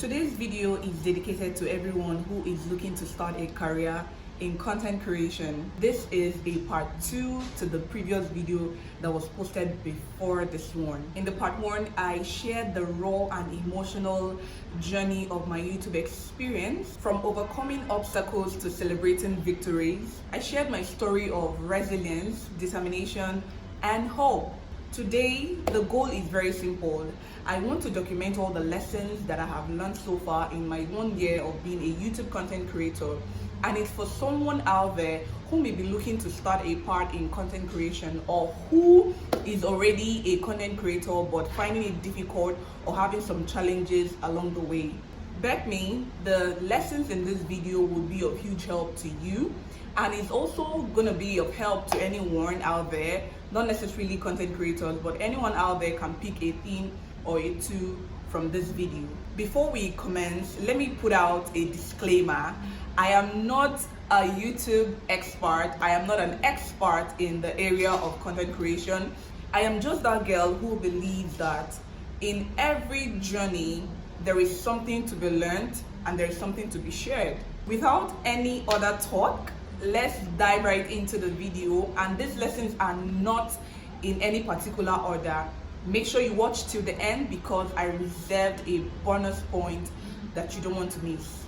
Today's video is dedicated to everyone who is looking to start a career in content creation. This is a part 2 to the previous video that was posted before this one. In the part 1, I shared the raw and emotional journey of my YouTube experience, from overcoming obstacles to celebrating victories. I shared my story of resilience, determination, and hope. Today, the goal is very simple. I want to document all the lessons that I have learned so far in my 1 year of being a YouTube content creator. And it's for someone out there who may be looking to start a part in content creation, or who is already a content creator but finding it difficult or having some challenges along the way. Bet me, the lessons in this video will be of huge help to you, and it's also going to be of help to anyone out there, not necessarily content creators, but anyone out there can pick a theme or a two from this video. Before we commence, let me put out a disclaimer. I am not a YouTube expert. I am not an expert in the area of content creation. I am just that girl who believes that in every journey there is something to be learned and there is something to be shared. Without any other talk, let's dive right into the video. And these lessons are not in any particular order. Make sure you watch till the end because I reserved a bonus point that you don't want to miss.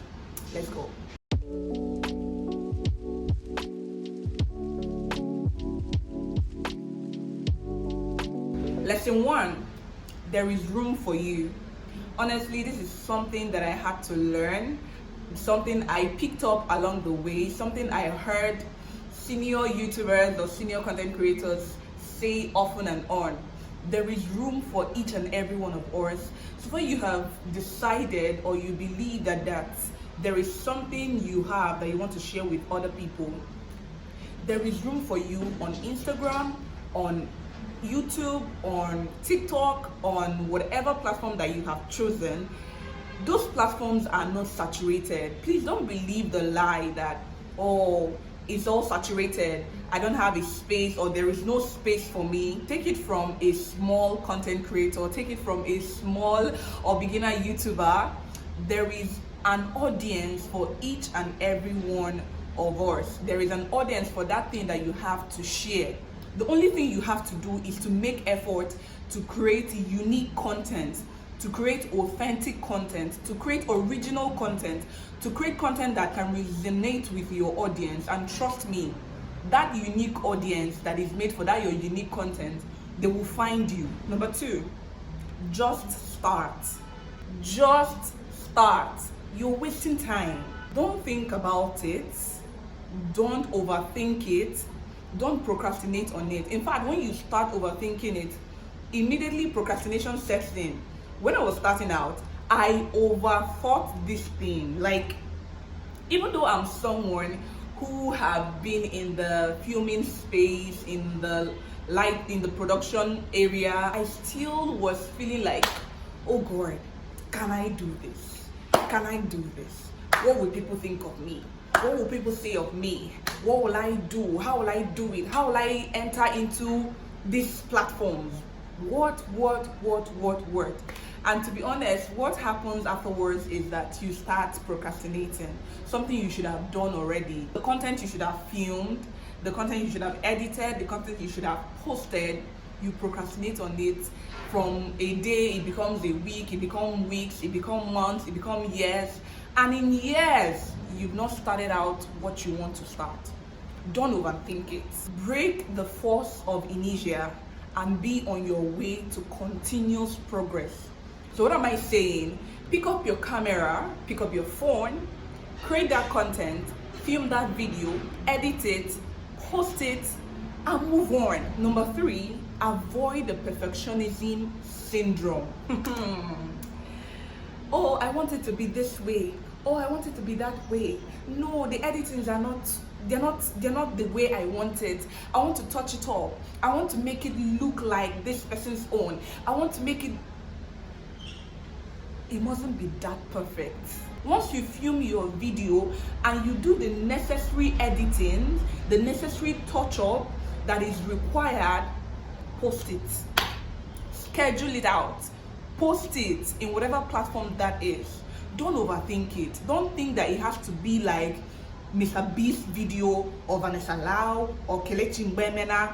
Let's go. Lesson 1, there is room for you. Honestly, this is something that I had to learn, something I picked up along the way, something I heard senior YouTubers or senior content creators say often and on. There is room for each and every one of us. So when you have decided or you believe that there is something you have that you want to share with other people, there is room for you on Instagram, on YouTube, on TikTok, on whatever platform that you have chosen. Those platforms are not saturated. Please don't believe the lie that, oh, it's all saturated, I don't have a space, or there is no space for me. Take it from a small content creator, take it from a small or beginner YouTuber. There is an audience for each and every one of us. There is an audience for that thing that you have to share. The only thing you have to do is to make effort to create unique content, to create authentic content, to create original content, to create content that can resonate with your audience. And trust me, that unique audience that is made for that your unique content, they will find you. Number 2, just start. Just start. You're wasting time. Don't think about it. Don't overthink it. Don't procrastinate on it. In fact, when you start overthinking it, immediately procrastination sets in. When I was starting out, I overthought this thing. Like, even though I'm someone who have been in the filming space, in the production area, I still was feeling like, oh God, can I do this? Can I do this? What will people think of me? What will people say of me? What will I do? How will I do it? How will I enter into these platforms? What? And to be honest, what happens afterwards is that you start procrastinating. Something you should have done already. The content you should have filmed, the content you should have edited, the content you should have posted, you procrastinate on it. From a day, it becomes a week, it becomes weeks, it becomes months, it becomes years. And in years, you've not started out what you want to start. Don't overthink it. Break the force of inertia and be on your way to continuous progress. So what am I saying? Pick up your camera, pick up your phone, create that content, film that video, edit it, post it, and move on. Number 3, avoid the perfectionism syndrome. Oh, I want it to be this way. Oh, I want it to be that way. No, the editings are not, they're not the way I want it. I want to touch it up. I want to make it look like this person's own. I want to make it mustn't be that perfect. Once you film your video and you do the necessary editing, the necessary touch-up that is required, post it. Schedule it out. Post it in whatever platform that is. Don't overthink it. Don't think that it has to be like Mr. Beast video or Vanessa Lau or Kelechi Mbemena,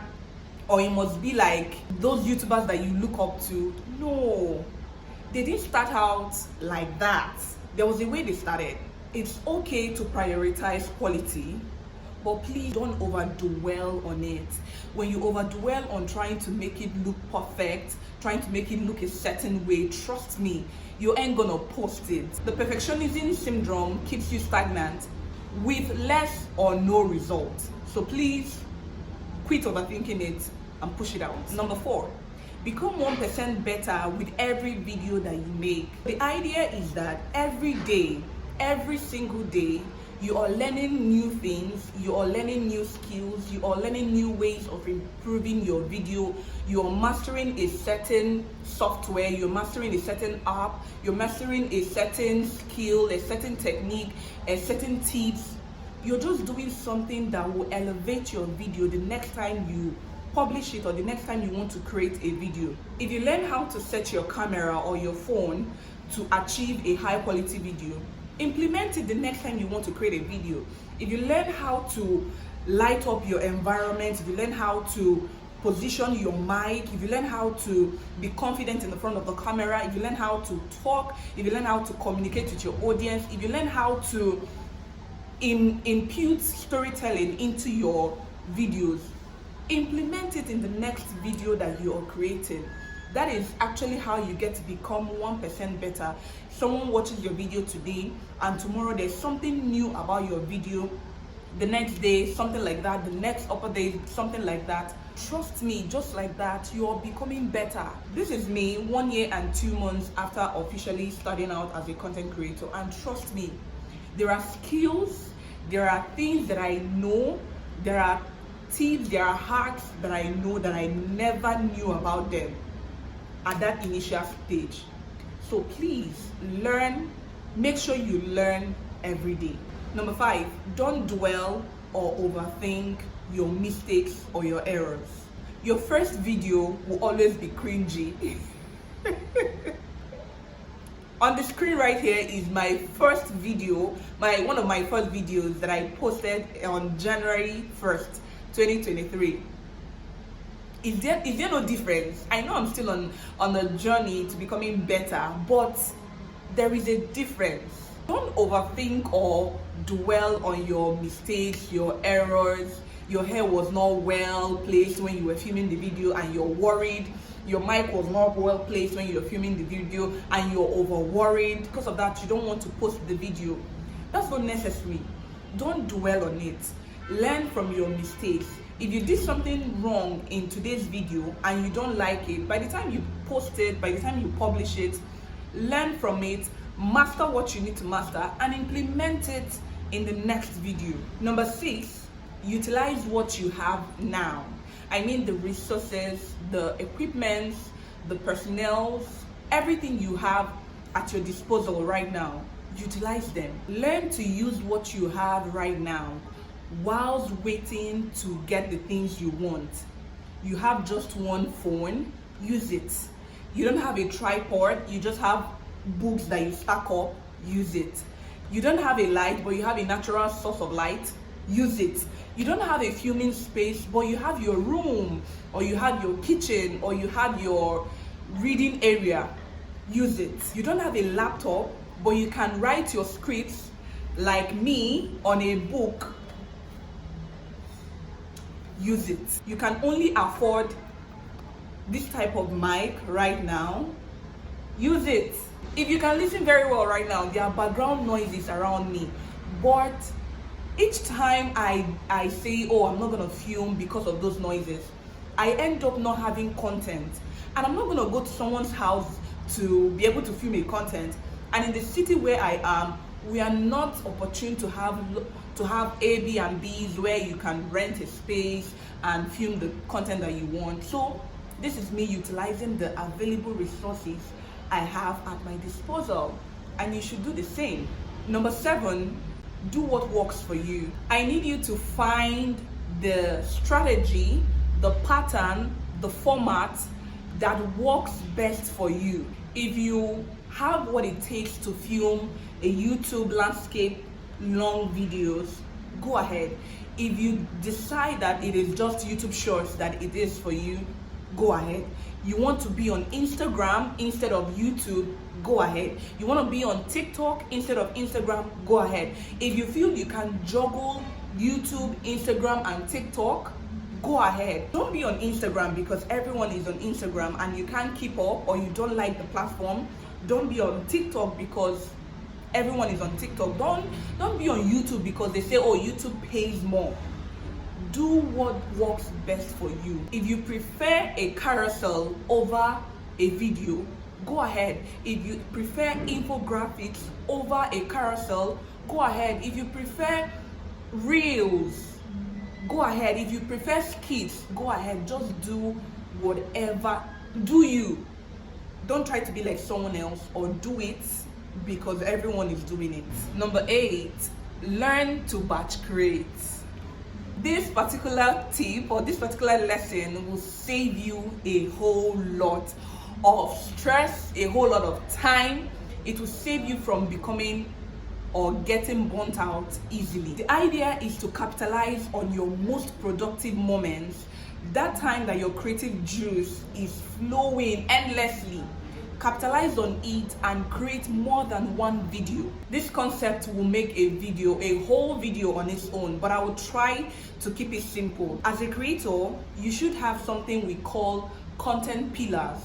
or it must be like those YouTubers that you look up to. No, they didn't start out like that. There was a way they started. It's okay to prioritize quality, but please don't overdwell on it. When you overdwell on trying to make it look perfect, trying to make it look a certain way, trust me, you ain't gonna post it. The perfectionism syndrome keeps you stagnant with less or no result. So please quit overthinking it and push it out. Number 4, become 1% better with every video that you make. The idea is that every day, every single day, you are learning new things, you are learning new skills, you are learning new ways of improving your video, you are mastering a certain software, you're mastering a certain app, you're mastering a certain skill, a certain technique, a certain tips. You're just doing something that will elevate your video the next time you publish it or the next time you want to create a video. If you learn how to set your camera or your phone to achieve a high quality video, implement it the next time you want to create a video. If you learn how to light up your environment, if you learn how to position your mic, if you learn how to be confident in the front of the camera, if you learn how to talk, if you learn how to communicate with your audience, if you learn how to impute storytelling into your videos, implement it in the next video that you are creating. That is actually how you get to become 1% better. Someone watches your video today and tomorrow there's something new about your video, the next day something like that, the next upper day something like that. Trust me, just like that, you are becoming better. This is me 1 year and 2 months after officially starting out as a content creator, and trust me, there are skills, there are things that I know, there are tips, there are hacks that I know that I never knew about them at that initial stage. So please learn, make sure you learn every day. Number 5, don't dwell or overthink your mistakes or your errors. Your first video will always be cringy. On the screen right here is my first video, one of my first videos that I posted on January 1st, 2023. Is there no difference? I know I'm still on a journey to becoming better, but there is a difference. Don't overthink or dwell on your mistakes, your errors. Your hair was not well placed when you were filming the video and you're worried. Your mic was not well placed when you're filming the video and you're over worried. Because of that, you don't want to post the video. That's not necessary. Don't dwell on it. Learn from your mistakes. If you did something wrong in today's video and you don't like it, by the time you post it, by the time you publish it, learn from it, master what you need to master, and implement it in the next video. Number 6, utilize what you have now. I mean the resources, the equipment, the personnel, everything you have at your disposal right now. Utilize them. Learn to use what you have right now whilst waiting to get the things you want. You have just one phone, use it. You don't have a tripod, you just have books that you stack up, use it. You don't have a light, but you have a natural source of light, use it. You don't have a filming space, but you have your room, or you have your kitchen, or you have your reading area, use it. You don't have a laptop, but you can write your scripts like me on a book, use it. You can only afford this type of mic right now, use it. If you can listen very well right now, there are background noises around me, but each time I say, oh, I'm not gonna film because of those noises, I end up not having content. And I'm not gonna go to someone's house to be able to film a content. And in the city where I am, we are not opportune to have Airbnbs where you can rent a space and film the content that you want. So this is me utilizing the available resources I have at my disposal, and you should do the same. Number 7, do what works for you. I need you to find the strategy, the pattern, the format that works best for you. If you have what it takes to film a YouTube landscape long videos, go ahead. If you decide that it is just YouTube shorts that it is for you, go ahead. You want to be on Instagram instead of YouTube, go ahead. You want to be on TikTok instead of Instagram, go ahead. If you feel you can juggle YouTube, Instagram, and TikTok, go ahead. Don't be on Instagram because everyone is on Instagram and you can't keep up or you don't like the platform. Don't be on TikTok because everyone is on TikTok. Don't be on YouTube because they say, oh, YouTube pays more. Do what works best for you. If you prefer a carousel over a video, go ahead. If you prefer infographics over a carousel, go ahead. If you prefer reels, go ahead. If you prefer skits, go ahead. Just do whatever. Do you. Don't try to be like someone else or do it because everyone is doing it. Number 8, learn to batch create. This particular tip or this particular lesson will save you a whole lot of stress, a whole lot of time. It will save you from becoming or getting burnt out easily. The idea is to capitalize on your most productive moments, that time that your creative juice is flowing endlessly. Capitalize on it and create more than one video. This concept will make a whole video on its own, but I will try to keep it simple. As a creator, you should have something we call content pillars.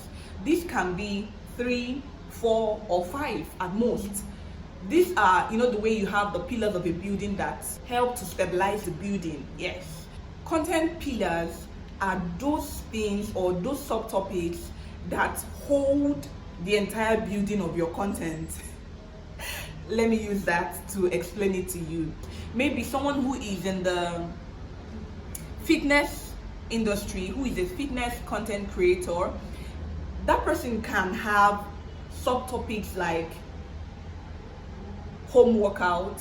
These can be 3, 4, or 5 at most. These are, the way you have the pillars of a building that help to stabilize the building. Yes. Content pillars are those things or those subtopics that hold the entire building of your content. Let me use that to explain it to you. Maybe someone who is in the fitness industry, who is a fitness content creator, that person can have subtopics like home workout,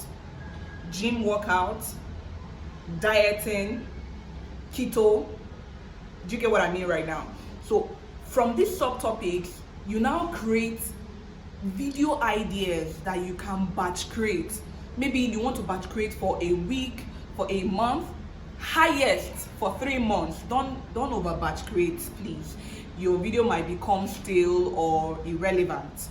gym workout, dieting, keto. Do you get what I mean right now? So from these subtopics, you now create video ideas that you can batch create. Maybe you want to batch create for a week, for a month, highest for 3 months. Don't over batch create, please. Your video might become stale or irrelevant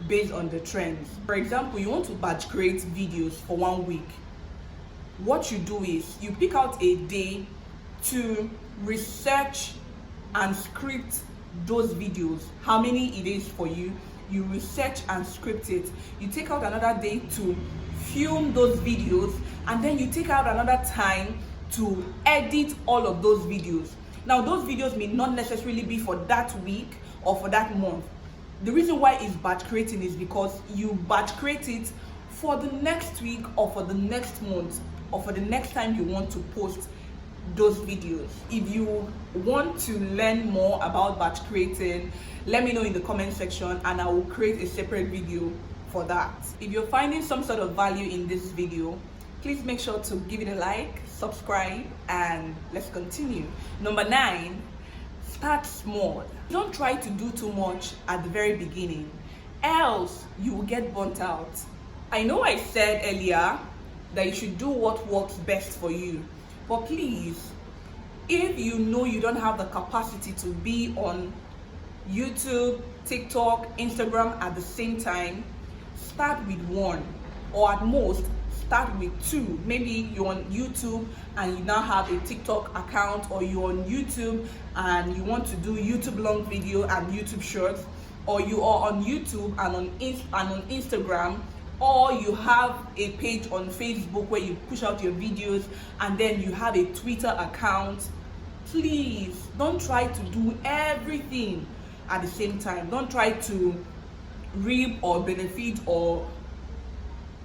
based on the trends. For example, you want to batch create videos for 1 week. What you do is you pick out a day to research and script those videos, how many it is for you. You research and script it. You take out another day to film those videos, and then you take out another time to edit all of those videos. Now those videos may not necessarily be for that week or for that month. The reason why it's batch creating is because you batch create it for the next week or for the next month or for the next time you want to post those videos. If you want to learn more about batch creating, let me know in the comment section and I will create a separate video for that. If you're finding some sort of value in this video, please make sure to give it a like, subscribe, and let's continue. Number 9, start small. Don't try to do too much at the very beginning, else you will get burnt out. I know I said earlier that you should do what works best for you. But please, if you know you don't have the capacity to be on YouTube, TikTok, Instagram at the same time, start with 1, or at most start with 2. Maybe you're on YouTube and you now have a TikTok account, or you're on YouTube and you want to do YouTube long video and YouTube shorts, or you are on YouTube and on Instagram, or you have a page on Facebook where you push out your videos, and then you have a Twitter account. Please don't try to do everything at the same time. Don't try to reap or benefit or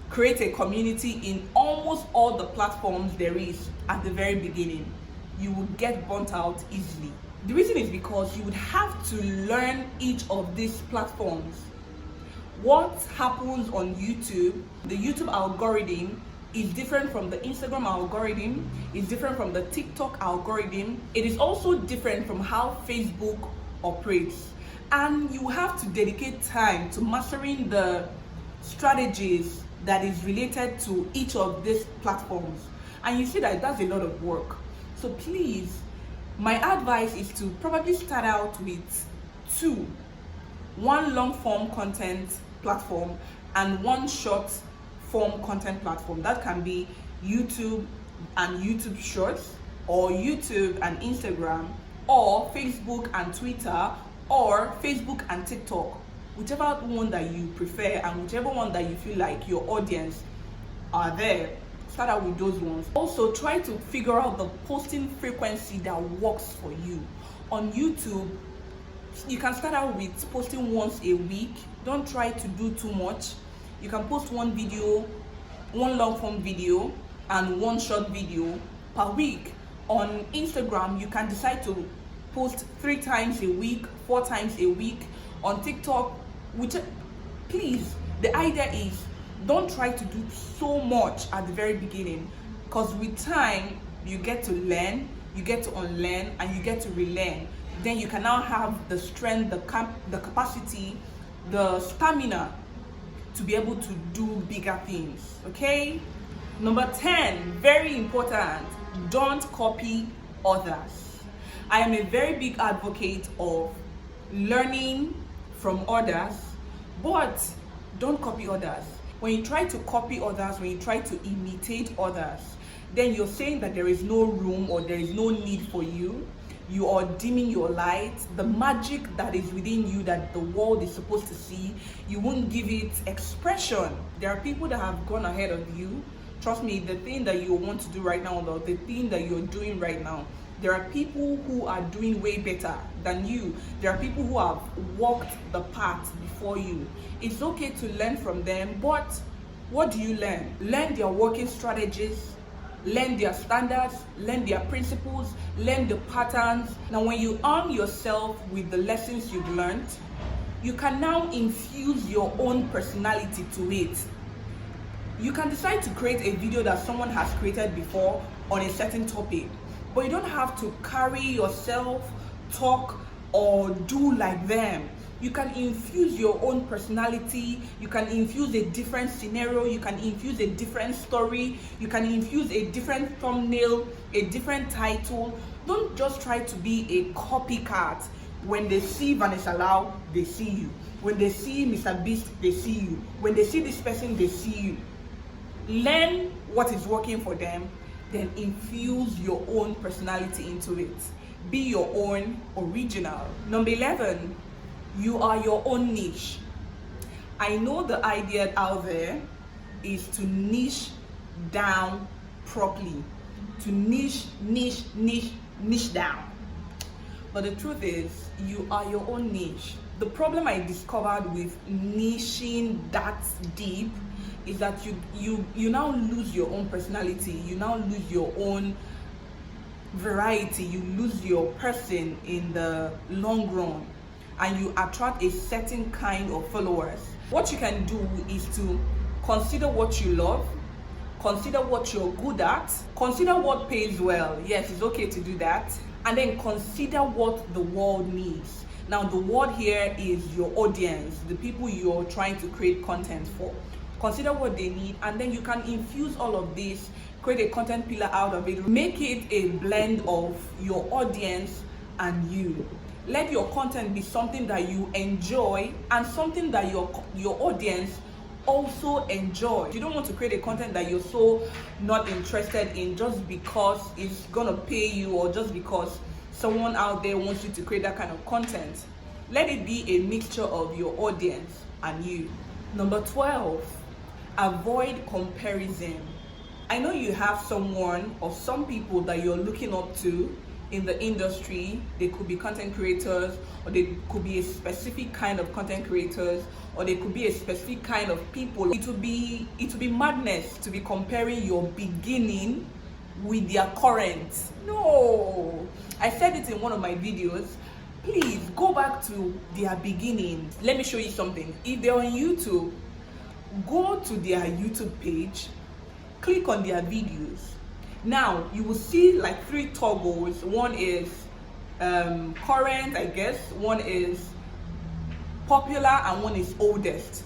create a community in almost all the platforms there is at the very beginning. You will get burnt out easily. The reason is because you would have to learn each of these platforms. What happens on YouTube, the YouTube algorithm is different from the Instagram algorithm, is different from the TikTok algorithm. It is also different from how Facebook operates. And you have to dedicate time to mastering the strategies that is related to each of these platforms, and you see that that's a lot of work. So please, my advice is to probably start out with one long form content platform and one short form content platform. That can be YouTube and YouTube Shorts, or YouTube and Instagram, or Facebook and Twitter, or Facebook and TikTok. Whichever one that you prefer and whichever one that you feel like your audience are there, start out with those ones. Also, try to figure out the posting frequency that works for you. On YouTube, you can start out with posting once a week. Don't try to do too much. You can post one long form video and one short video per week. On Instagram, you can decide to post 3 times a week, 4 times a week. On TikTok, please, the idea is don't try to do so much at the very beginning, because with time you get to learn, you get to unlearn, and you get to relearn. Then you can now have the strength, the capacity, the stamina to be able to do bigger things. Okay? Number 10, very important, don't copy others. I am a very big advocate of learning from others, but don't copy others. When you try to copy others, when you try to imitate others, then you're saying that there is no room or there is no need for you. You are dimming your light, the magic that is within you that the world is supposed to see. You won't give it expression. There are people that have gone ahead of you. Trust me, the thing that you want to do right now, or the thing that you're doing right now, there are people who are doing way better than you. There are people who have walked the path before you. It's okay to learn from them, but what do you learn? Learn their working strategies, learn their standards, learn their principles, learn the patterns. Now, when you arm yourself with the lessons you've learned, you can now infuse your own personality to it. You can decide to create a video that someone has created before on a certain topic, but you don't have to carry yourself, talk, or do like them. You can infuse your own personality, you can infuse a different scenario, you can infuse a different story, you can infuse a different thumbnail, a different title. Don't just try to be a copycat. When they see Vanessa Lau, they see you. When they see Mr. Beast, they see you. When they see this person, they see you. Learn what is working for them, then infuse your own personality into it. Be your own original. Number 11, you are your own niche. I know the idea out there is to niche down properly, to niche down. But the truth is, you are your own niche. The problem I discovered with niching that deep is that you now lose your own personality, you now lose your own variety, you lose your person in the long run, and you attract a certain kind of followers. What you can do is to consider what you love, consider what you're good at, consider what pays well. Yes, it's okay to do that. And then consider what the world needs. Now, the world here is your audience, the people you're trying to create content for. Consider what they need, and then you can infuse all of this, create a content pillar out of it. Make it a blend of your audience and you. Let your content be something that you enjoy and something that your audience also enjoy. You don't want to create a content that you're so not interested in just because it's gonna pay you, or just because someone out there wants you to create that kind of content. Let it be a mixture of your audience and you. Number 12, avoid comparison. I know you have someone or some people that you're looking up to in the industry. They could be content creators, or they could be a specific kind of content creators, or they could be a specific kind of people. It would be madness to be comparing your beginning with their current. No, I said it in one of my videos. Please go back to their beginning. Let me show you something. If they're on YouTube, go to their YouTube page, click on their videos. Now you will see like 3 toggles. One is current, I guess, one is popular, and one is oldest.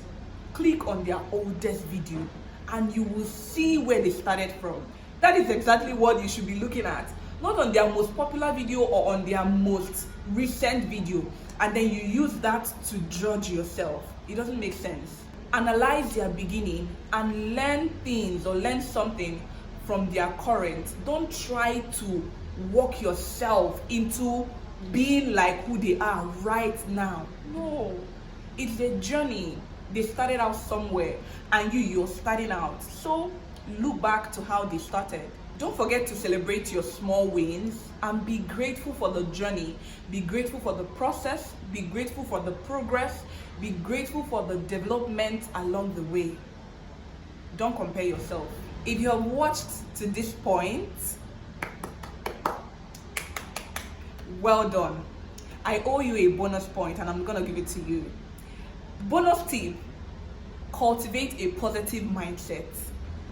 Click on their oldest video. and you will see where they started from. That is exactly what you should be looking at. Not on their most popular video or on their most recent video, and then you use that to judge yourself. It doesn't make sense. Analyze their beginning and learn things or learn something from their current. Don't try to work yourself into being like who they are right now. No, it's a journey. They started out somewhere and you're starting out. So look back to how they started. Don't forget to celebrate your small wins and be grateful for the journey. Be grateful for the process. Be grateful for the progress. Be grateful for the development along the way. Don't compare yourself. If you have watched to this point, well done. I owe you a bonus point and I'm gonna give it to you. Bonus tip: cultivate a positive mindset.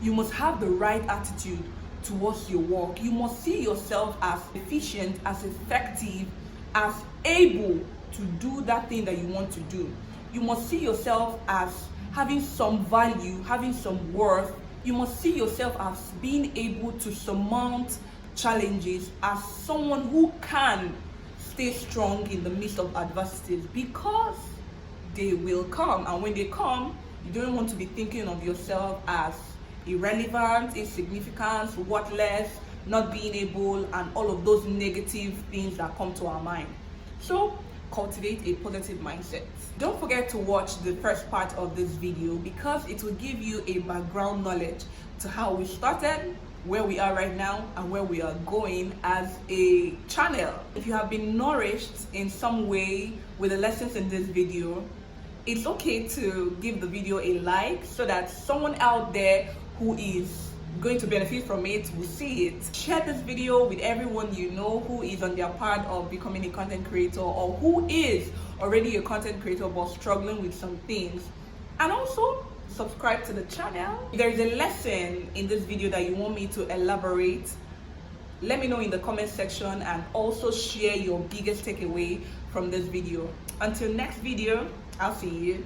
You must have the right attitude towards your work. You must see yourself as efficient, as effective, as able to do that thing that you want to do. You must see yourself as having some value, having some worth. You must see yourself as being able to surmount challenges, as someone who can stay strong in the midst of adversities, because they will come. And when they come, you don't want to be thinking of yourself as irrelevant, insignificant, worthless, not being able, and all of those negative things that come to our mind. So cultivate a positive mindset. Don't forget to watch the first part of this video, because it will give you a background knowledge to how we started, where we are right now, and where we are going as a channel. If you have been nourished in some way with the lessons in this video, it's okay to give the video a like so that someone out there who is going to benefit from it will see it. Share this video with everyone you know who is on their path of becoming a content creator, or who is already a content creator but struggling with some things. And also subscribe to the channel. If there is a lesson in this video that you want me to elaborate, let me know in the comment section, and also share your biggest takeaway from this video. Until next video, I'll see you